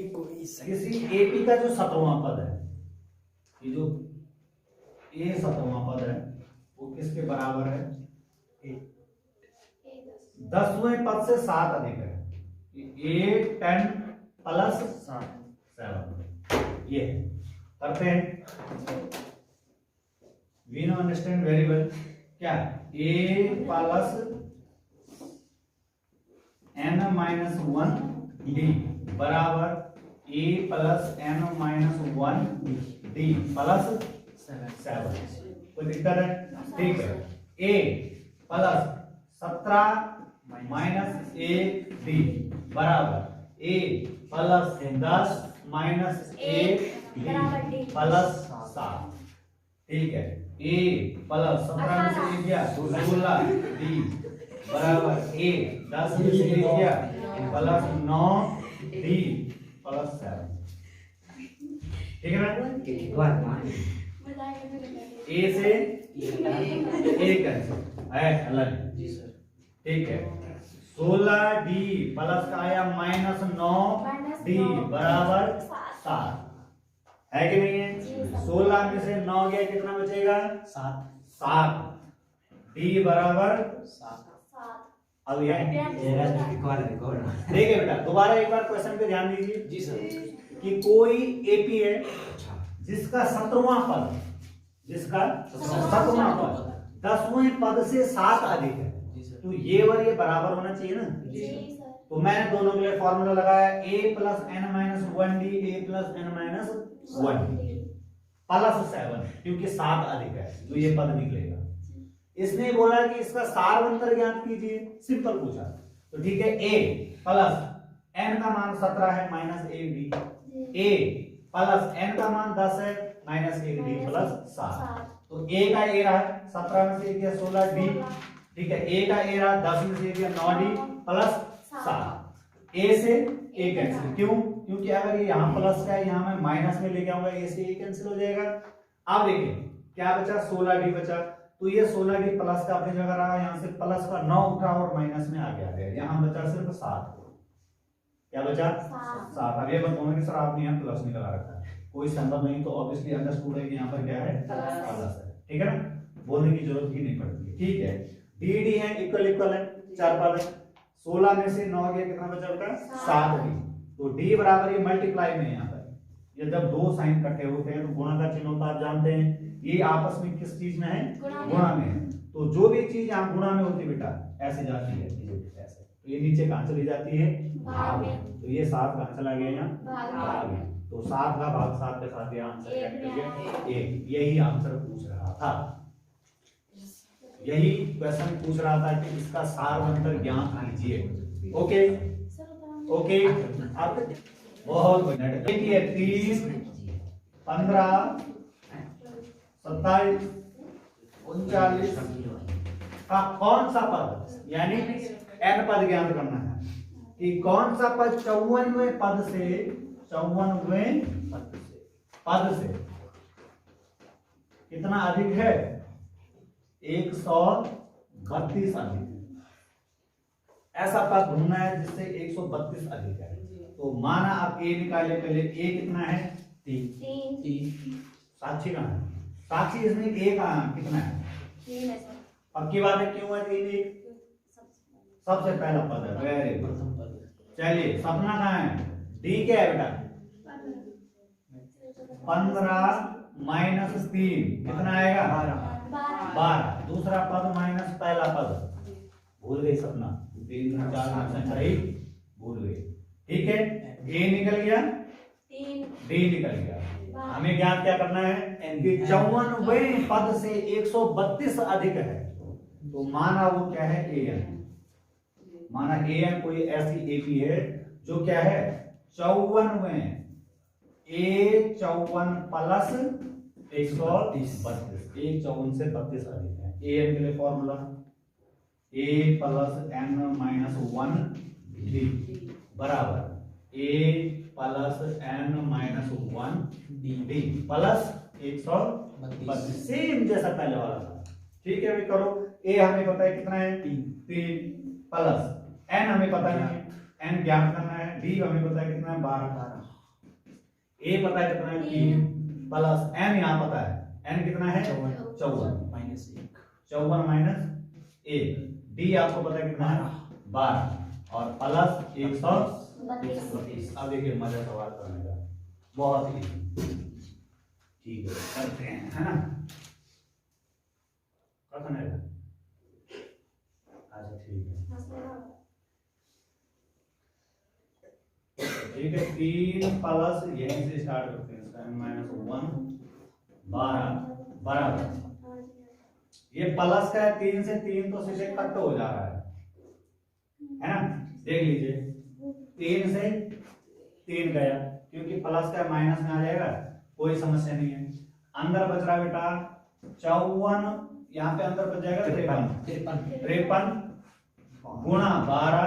किसी एपी का जो 17वां पद है, ये जो ए 17वां पद है वो किसके बराबर है? 10वें पद से 7 अधिक है। 8 10 प्लस 7 ये करते हैं। We know understand very well. क्या a plus n minus 1 D बराबर a plus n minus 1 D plus 7। कोई दिक्कत है? ठीक है। ए प्लस 17 माइनस 1 डी बराबर a plus 10 minus 1 D plus 7। ठीक है। ए प्लस 17 में से 1 गया 16 डी बराबर ए 10 में से 1 गया प्लस 9 डी प्लस 7। ठीक है ना? ए से ए कैंसिल है अलग। जी सर। ठीक है। 16 डी प्लस का आया माइनस 9 डी बराबर 7 है कि नहीं है? 16 में से 9 गया कितना बचेगा? 7 डी बराबर 7। अब देखिए बेटा दोबारा एक बार क्वेश्चन पे ध्यान दीजिए। जी सर। कि कोई एपी है जिसका 17वां पद 10वें पद से 7 अधिक है, तो ये और ये बराबर होना चाहिए ना। तो मैंने दोनों के लिए फॉर्मूला लगाया a plus n minus 1 D A plus n minus 1 plus 7, क्योंकि 7 अधिक है तो ये पद निकलेगा। इसने बोला कि इसका सारवंतर ज्ञात कीजिए, सिंपल पूछा। तो ठीक है, a प्लस n का मान 17 है minus 1 D, a plus n का मान 10 है माइनस 1 डी प्लस 7। तो a का a रहा 17 में से 1 गया 16 डी। ठीक है। a का a रहा 10 में से 1 गया 9 डी प्लस 7। a से a कैंसिल, क्यों? क्योंकि अगर ये यहाँ प्लस का है यहाँ मैं माइनस में लेके आऊंगा, a से a कैंसिल हो जाएगा। अब देखिए क्या बचा? 16 डी बचा। तो ये 16 डी प्लस का अपनी जगह रहा, यहाँ से प्लस का 9 उठा और माइनस में आगे आ गया। यहाँ बचा सिर्फ 7। क्या बचा? 7। अब ये बताऊंगा कि सर आपने यहाँ प्लस निकला रखा है, कोई संभव नहीं, तो ऑब्वियसली अंडरस्टूड है कि यहाँ पर क्या है? प्लस है। ठीक है ना? बोलने की जरूरत ही नहीं पड़ती है। ठीक है। डी डी है इक्वल है, 4 पद है। 16 में से 9 गया कितना बचा बेटा? 7 डी। तो डी बराबर ये मल्टीप्लाई में यहाँ पर ये जब दो साइन इकट्ठे होते हैं तो गुणा का चिन्ह होता है, आप जानते हैं। ये आपस में किस चीज में है? गुणा में है। तो जो भी चीज यहाँ गुणा में होती बेटा ऐसे जाती है ऐसे, तो ये नीचे कहाँ चली जाती है? भाग में। तो ये 7 कहाँ चला गया? यहाँ भाग में। तो 7 का भाग 7 के साथ यहाँ आंसर क्या हो गया? 1। यही आंसर पूछ रहा था, यही क्वेश्चन पूछ रहा था कि इसका सारवंतर ज्ञात कीजिए। Okay okay. अब बहुत देखिए 30 15 27 39 का कौन सा पद, यानी n पद ज्ञात करना है कि कौन सा पद 54वें पद से 54वें पद से कितना अधिक है? 132 अधिक। ऐसा पद ढूंढना है जिससे 132 अधिक है। तो माना आप a निकाले, पहले a कितना है? 3। साक्षी कहाँ है? साक्षी इसमें a कहाँ कितना है? 3 है सर। पक्की बात है, क्यों है 3? सबसे पहला पद है। Very good. चलिए सपना कहाँ है? d क्या है बेटा? 15 माइनस 3 कितना आएगा? 12। दूसरा पद माइनस पहला पद, भूल गई सपना, 3 4 भूल गई। ठीक है। a निकल गया, d निकल गया। हमें ज्ञात क्या करना है? कि 54वें पद से 132 अधिक है। तो माना वो क्या है? an। माना an कोई ऐसी एपी है जो क्या है? 54वें a 54 प्लस 132, 154 से 32 अधिक है। an के लिए formula a plus n minus 1 D बराबर a plus n minus 1 D plus 132, same जैसा पहले वाला था। ठीक है भाई, करो। a हमें पता है कितना है? 3 प्लस n हमें पता नहीं है, n ज्ञात करना है। d हमें पता है कितना है? 12। ए पता है कितना है 3 प्लस n यहाँ पता है n कितना है 54 माइनस 1 54 माइनस 1 डी आपको पता है कितना है 12 और प्लस 132। अब देखिए मजा सवाल करने का बहुत ही ठीक है करते हैं है ना कथन है अच्छा ठीक है 3 प्लस यहीं से स्टार्ट करते हैं इसका -1 12 बराबर ये प्लस का है 3 से 3 तो सीधे कट हो जा रहा है ना देख लीजिए 3 से 3 गया क्योंकि प्लस का माइनस में आ जाएगा कोई समस्या नहीं है अंदर बच रहा बेटा 54 यहाँ पे अंदर बच जाएगा 53 गुणा 12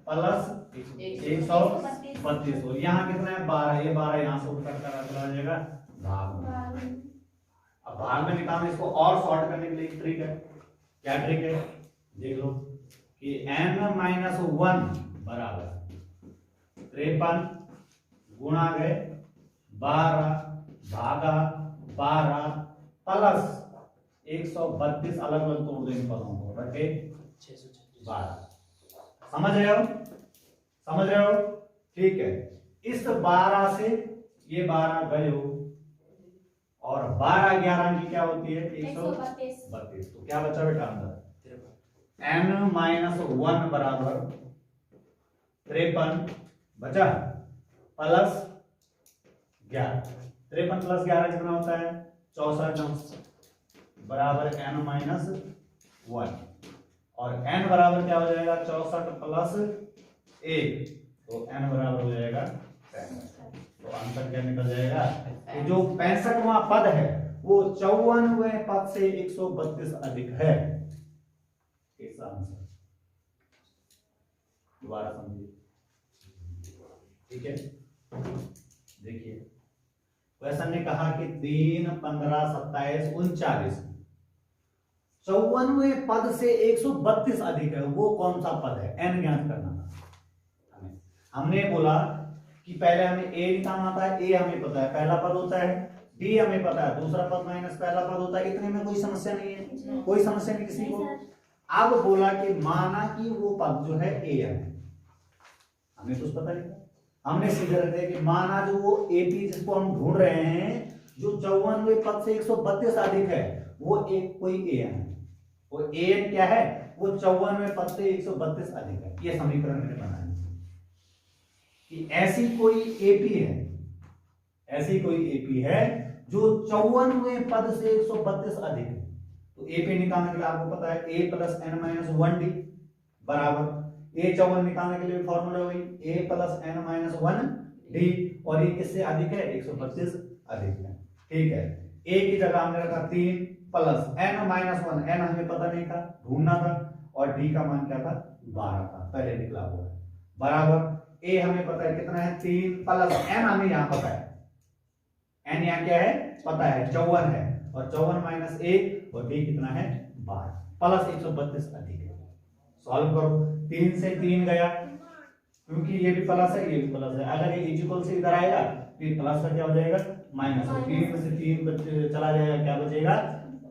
प्लस 132 और यहाँ कितना है 12 ये 12 यहाँ से उठकर चला जाएगा भाग में। अब भाग में निकालना इसको और सॉर्ट करने के लिए एक ट्रिक है क्या ट्रिक है देख लो कि n-1 बराबर 53 गुणा गए 12 भागा 12 प्लस 132 अलग अलग तोड़ देंगे पदों को बटे 12 समझ रहे हो ठीक है इस 12 से ये 12 गए हो और 12 11 की क्या होती है 132 तो क्या बचा बेटा अंदर n-1 बराबर 53 बचा प्लस 11 53 प्लस 11 कितना होता है 64 बराबर n-1 और n बराबर क्या हो जाएगा 64 प्लस 1 तो n बराबर हो जाएगा 65 तो आंसर क्या निकल जाएगा कि जो 65वां पद है वो 54वें पद से 132 अधिक है इसका आंसर दोबारा समझिए ठीक है देखिए क्वेश्चन ने कहा कि 3 15 27 39 54वें पद से 132 अधिक है वो कौन सा पद है n ज्ञात करना था हमने बोला कि पहले हमें a निकालना था a हमें पता है पहला पद होता है b हमें पता है दूसरा पद माइनस पहला पद होता है इतने में कोई समस्या नहीं है कोई समस्या नहीं किसी को अब बोला कि माना कि वो पद जो है a है हमें कुछ पता नहीं था हमने सीधे रखते कि माना जो वो AP जिसको हम ढूंढ रहे हैं जो 54वें पद से 132 अधिक है वो एक कोई an है वो an क्या है वो 54वें पद से 132 अधिक है ये समीकरण मैंने बनाया कि ऐसी कोई AP है जो 54वें पद से 132 अधिक है तो AP निकालने के लिए आपको पता है a प्लस n-1d बराबर a 54 निकालने के लिए फॉर्मूला वही a प्लस n-1d और ये किससे अधिक है 132 अधिक है ठीक है a की जगह हमने रखा 3 प्लस n-1 n हमें पता नहीं था ढूंढना था और d का मान क्या था 12 था पहले निकला हुआ है बराबर a हमें पता है कितना है 3 प्लस n हमें यहाँ पता है n यहाँ क्या है पता है 54 है और 54 माइनस 1 और d कितना है 12 प्लस 132 अधिक है सॉल्व करो 3 से 3 गया क्योंकि ये भी प्लस है ये भी प्लस है अगर ये इक्वल से इधर आएगा तो ये प्लस का क्या हो जाएगा माइनस 3 में से 3 चला जाएगा क्या बचेगा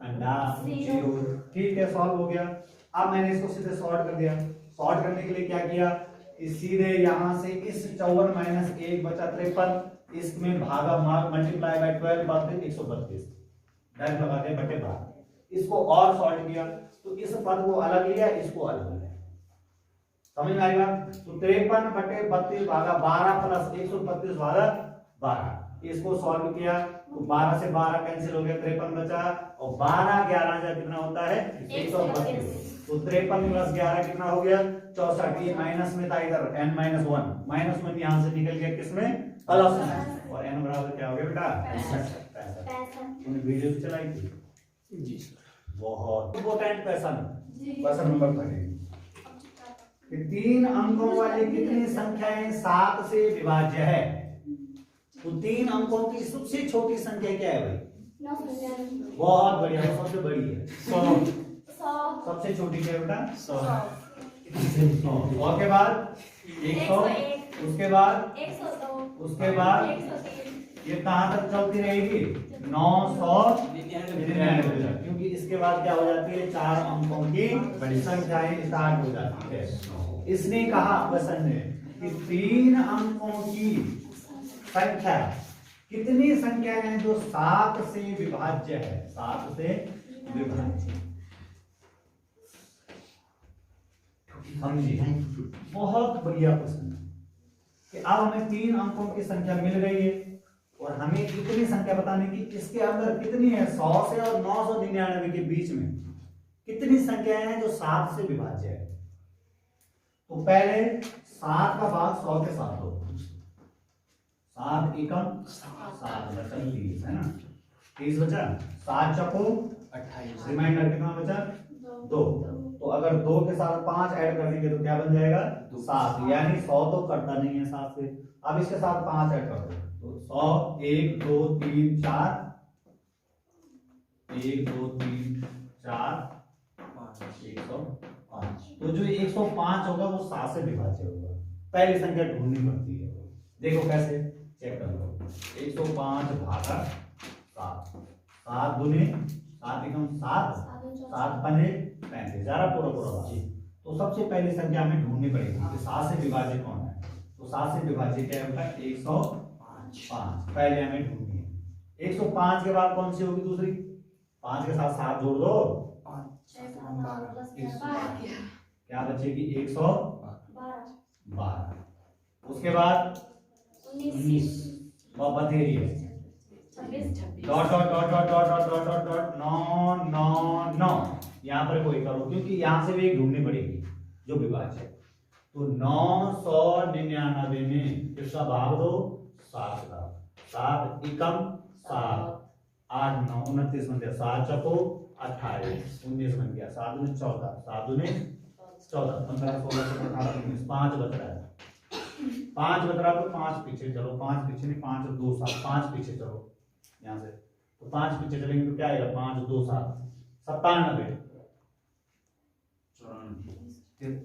अंडा 0 ठीक है सॉल्व हो गया अब मैंने इसको सीधे सॉर्ट कर दिया सॉर्ट करने के लिए क्या किया सीधे यहां से इस 54 माइनस 1 बचा 53 इसमें भागा मल्टीप्लाई बाय 12 बात 132 डायरेक्ट लगा दे बटे 12 इसको और सॉल्व किया तो इस पद को अलग लिया इसको अलग लिया समझ में आएगा तो 53 बटे 32 भागा 12 प्लस 132 भागा 12 इसको सॉल्व किया तो 12 से 12 कैंसिल हो गया 53 बचा और 12 11 जा कितना होता है 132 तो 53 प्लस 11 कितना हो गया 64 ये माइनस में था इधर n-1 माइनस में यहां से निकल गया किसमें प्लस में और n बराबर क्या हो गया बेटा 65 तूने वीडियो भी चलाई थी जी सर बहुत इंपॉर्टेंट क्वेश्चन नंबर 30 तीन अंकों वाली कितनी संख्याएं 7 से विभाज्य है तो 3 अंकों की सबसे छोटी संख्या क्या है भाई बहुत बढ़िया सबसे बड़ी है 100 सबसे छोटी क्या है बेटा 100 के बाद 100 उसके बाद 102 उसके बाद ये कहां तक चलती रहेगी? 999 तक, क्योंकि इसके बाद क्या हो जाती है, 4 अंकों की बड़ी संख्याएं स्टार्ट हो जाती है। इसने कहा क्वेश्चन ने कि 3 अंकों की संख्या, कितनी संख्या है जो 7 से विभाज्य है? 7 से विभाज्य, समझिए बहुत बढ़िया क्वेश्चन है कि अब हमें 3 अंकों की संख्या मिल गई है और हमें इतनी संख्या बताने की, इसके अंदर कितनी है, 100 से और 999 के बीच में कितनी संख्याएं हैं जो 7 से विभाज्य है। तो पहले 7 का भाग 100 के साथ दो, 7 एकम 7 बचा 30 है ना, 30 बचा, 7 चको 28, रिमाइंडर कितना बचा 2। तो अगर 2 के साथ 5 ऐड कर देंगे तो क्या बन जाएगा 7, यानी 100 तो करता नहीं है 7 से। अब इसके साथ 5 ऐड कर दो तो 100, 1 2 3 4, 1 2 3 4 5, 105। तो जो 105 होगा वो 7 से विभाज्य होगा। पहली संख्या ढूंढनी पड़ती है, देखो कैसे, चेक कर लो। 105 भागा 7, 7 दूनी 7 एकम 7, 7 पन्ने 35, जरा पूरा पूरा जी। तो सबसे पहली संख्या हमें ढूंढनी पड़ेगी कि 7 से विभाज्य कौन है। तो 7 से विभाज्य क्या होगा 105, पहले हमें ढूंढनी है। 105 के बाद कौन सी होगी दूसरी, 5 के साथ 7 जोड़ दो, क्या बचेगी 112। उसके बाद 19 बथेरी है, dot dot dot dot dot dot dot dot dot 999, यहाँ पर कोई करो क्योंकि यहाँ से भी एक ढूंढनी पड़ेगी जो विभाज्य है। तो 999 में किसका भाग दो, 7 का, 7 एकम 7, 8 9 29 बन गया, 7 चको 28, 19 बन गया, 7 दूनी 14, 7 दूनी 14, 15 16 17 18 19, 5 बच रहा है, 5 बच रहा है तो 5 पीछे चलो, 5 पीछे नहीं, 5 और 2 7, 5 पीछे चलो यहाँ से, तो 5 पीछे चलेंगे तो क्या आएगा 5 2 7 97,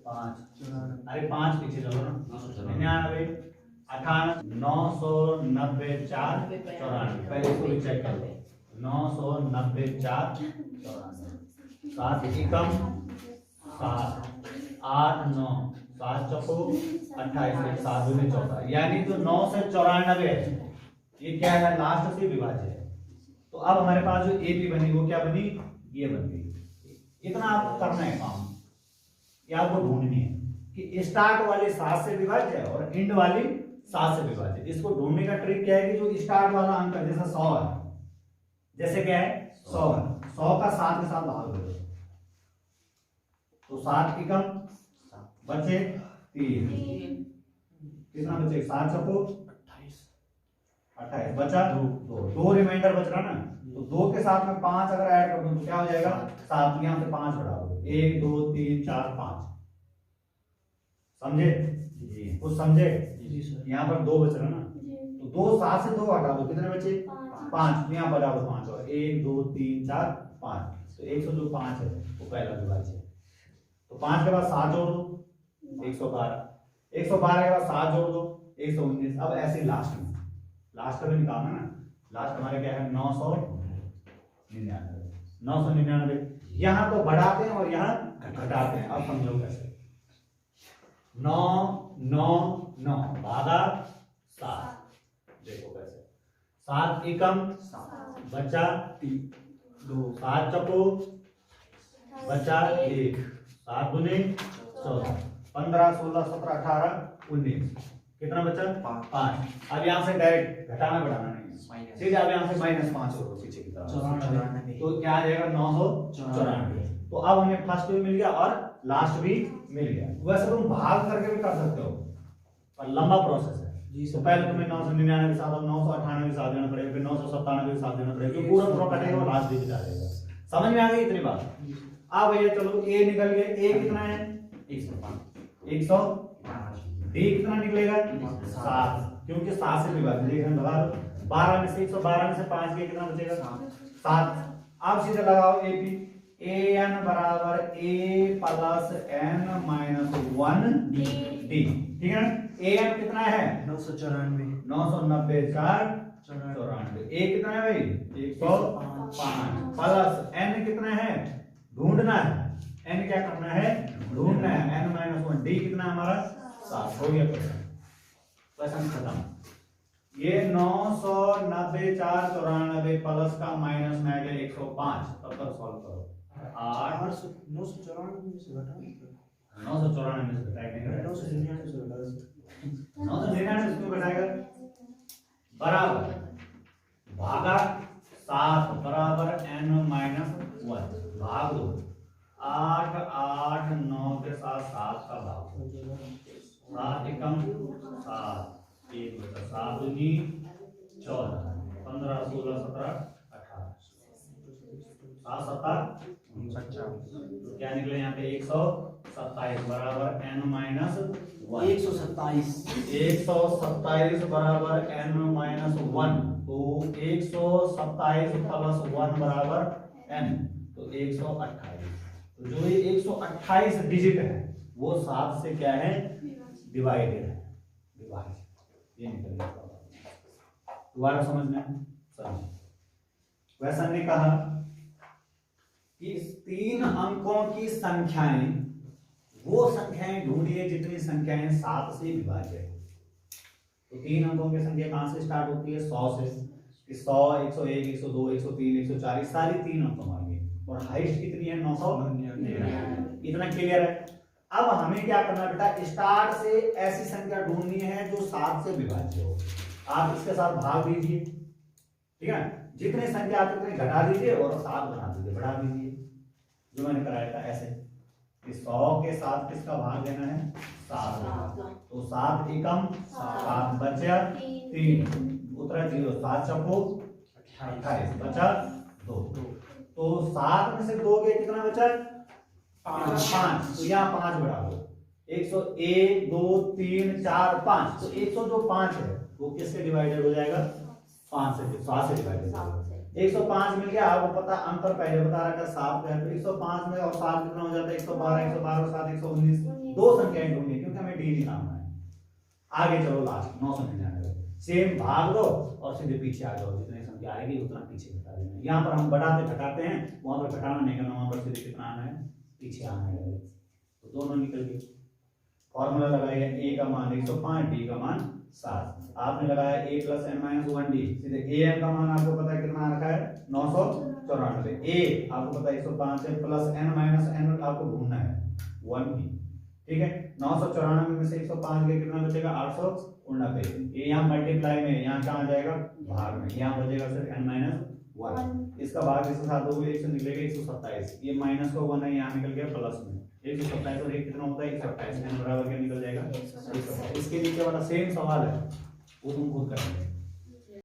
5 अरे 5 पीछे चलो ना, 99 98 990 4 94, पहले इसको भी चेक कर लो, 990 4 94, 7 एकम 7 8 9, 7 चको 28, 7 दूनी 14, यानी तो 9 से 94 है, ये क्या है लास्ट से विभाज्य है। तो अब हमारे पास जो एपी बनी वो क्या बनी, ये बन गई। इतना आपको करना है काम, ये आपको ढूंढनी है कि स्टार्ट वाली 7 से विभाज्य है और एंड वाली 7 से विभाज्य। इसको ढूंढने का ट्रिक क्या है कि जो स्टार्ट वाला अंक है, जैसे 100 है, जैसे क्या है 100 है, 100 का 7 के साथ भाग दो तो 7 एकम बचे 3, कितना बचे 7 चको 28 बचा 2 रिमाइंडर बच रहा ना, तो 2 के साथ में 5 अगर ऐड कर दूं तो क्या हो जाएगा 7, यहाँ से 5 बढ़ा दो, 1 2 3 4 5, समझे जी, कुछ समझे जी सर। यहाँ पर 2 बच रहा ना, तो 2 7 से 2 हटा दो, कितने बचे 5, यहाँ बढ़ा दो 5 और 1 2 3 4 5, तो 105 है वो पहला विभाज्य है। तो 5 के बाद 7 जोड़ दो 112, 112 के बाद 7 जोड़ दो 119। अब ऐसे लास्ट में, लास्ट का भी निकालना ना, लास्ट हमारे क्या है 999, यहाँ तो बढ़ाते हैं और यहाँ घटाते हैं। अब समझो कैसे, 9 9 9 भागा 7, देखो कैसे, 7 एकम बचा 2, 7 चको बचा 1, 7 दूनी 14, 15 16 17 18 19, कितना बचा 5। अब यहाँ से डायरेक्ट घटाना बढ़ाना नहीं, सीधे अब यहाँ से -5 होगा पीछे की तरफ, तो क्या आ जाएगा 994। तो अब हमें फर्स्ट भी मिल गया और लास्ट भी मिल गया। वैसे तुम भाग करके भी कर सकते हो पर लंबा प्रोसेस है जी। तो पहले तुम्हें 999 के साथ 998 के साथ देना पड़ेगा, फिर 997 के साथ देना पड़ेगा, क्योंकि पूरा पूरा कटेगा और लास्ट भी बचा रहेगा। समझ में आ गई इतनी बात। अब भैया चलो ए निकल गया, ए कितना है 105, 100 डी कितना निकलेगा 7, क्योंकि 7 से विभाजित, देखना लगा 12 में से 112 में से 5 के कितना बचेगा 7। अब सीधे लगाओ एपी, an बराबर a plus n minus 1 D, ठीक है ना। an कितना है 994, 990 4 94। ए कितना है भाई 105 प्लस n कितना है ढूंढना है, n क्या करना है ढूंढना है, n-1 d कितना हमारा 7 हो गया क्वेश्चन खत्म। ये 990 4 94 प्लस का माइनस में आ गया 105, तब तक सॉल्व करो। 8 994 में से घटाओ 994 में से घटाएंगे 999 से घटा 999 से क्यों घटाएगा बराबर भागा 7 बराबर n-1 भाग दो 8 8 9 के साथ 7 का भाग 7 एकम 7 1 बचा 7 दूनी 14 15 16 17 18 7 7 तो क्या निकले यहाँ पे 127 बराबर n-1 127 बराबर n-1 तो 127 प्लस 1 बराबर n तो 128। तो जो ये 128 डिजिट है वो 7 से क्या है डिवाइडेड है, डिवाइड ये निकल गया। दोबारा समझना है समझ। वैसा ने कहा कि 3 अंकों की संख्याएं वो संख्याएं ढूंढिए जितनी संख्याएं 7 से विभाज्य है। तो 3 अंकों की संख्या कहां से स्टार्ट होती है 100 से, 100 101 102 103 104 सारी 3 अंकों मांगे और हाईएस्ट कितनी है 900। इतना क्लियर है। अब हमें क्या करना बेटा स्टार्ट से ऐसी संख्या ढूंढनी है जो 7 से विभाज्य हो। आप इसके साथ भाग दीजिए, ठीक है, जितने संख्या आते उतने घटा दीजिए और 7 बना दीजिए, बढ़ा दीजिए जो मैंने कराया था ऐसे। 100 के साथ किसका भाग देना है 7 तो 7 एकम 7 बचा 3 उतरा 0 7 चौको 28 बचा 2। तो 7 में से 2 गए कितना बचा 5 तो यहाँ 5 बढ़ा दो 101 2 3 4 5 तो 100 जो 5 है वो किससे डिवाइडेड हो जाएगा 5 से 7 से डिवाइडेड हो जाएगा। 105 मिल गया। आपको पता अंतर पहले बता रखा 7 है तो 105 में और 7 कितना हो जाता है 112 112 7 119 दो संख्याएं ढूंढनी क्योंकि हमें डी निकालना है। आगे चलो लास्ट 999 सेम भाग दो और सीधे पीछे आ जाओ, जितनी संख्या आएगी उतना पीछे घटा देना। यहाँ पर हम बढ़ाते घटाते हैं, वहां पर घटाना नहीं करना, वहां पर सीधे कितना आना है पीछे आना है। तो दोनों निकल गए। फॉर्मूला लगाइए a का मान 105 d का मान 7। आपने लगाया a प्लस n-1 d, सीधे a का मान आपको पता है कितना रखा है 994। a आपको पता है 105 है प्लस n-n आपको ढूंढना है 1 b, ठीक है। 994 में से 105 गए कितना बचेगा 889। ये यहाँ मल्टीप्लाई में यहाँ कहाँ जाएगा भाग में, यहाँ बचेगा सिर्फ n-1। इसका भाग इसके साथ हो गया 100 निकलेगा 127। ये माइनस का 1 है यहाँ निकल गया प्लस में 127 और 1 कितना होता है 128 बराबर क्या निकल जाएगा 127। इसके नीचे वाला सेम सवाल है वो तुम खुद करेंगे।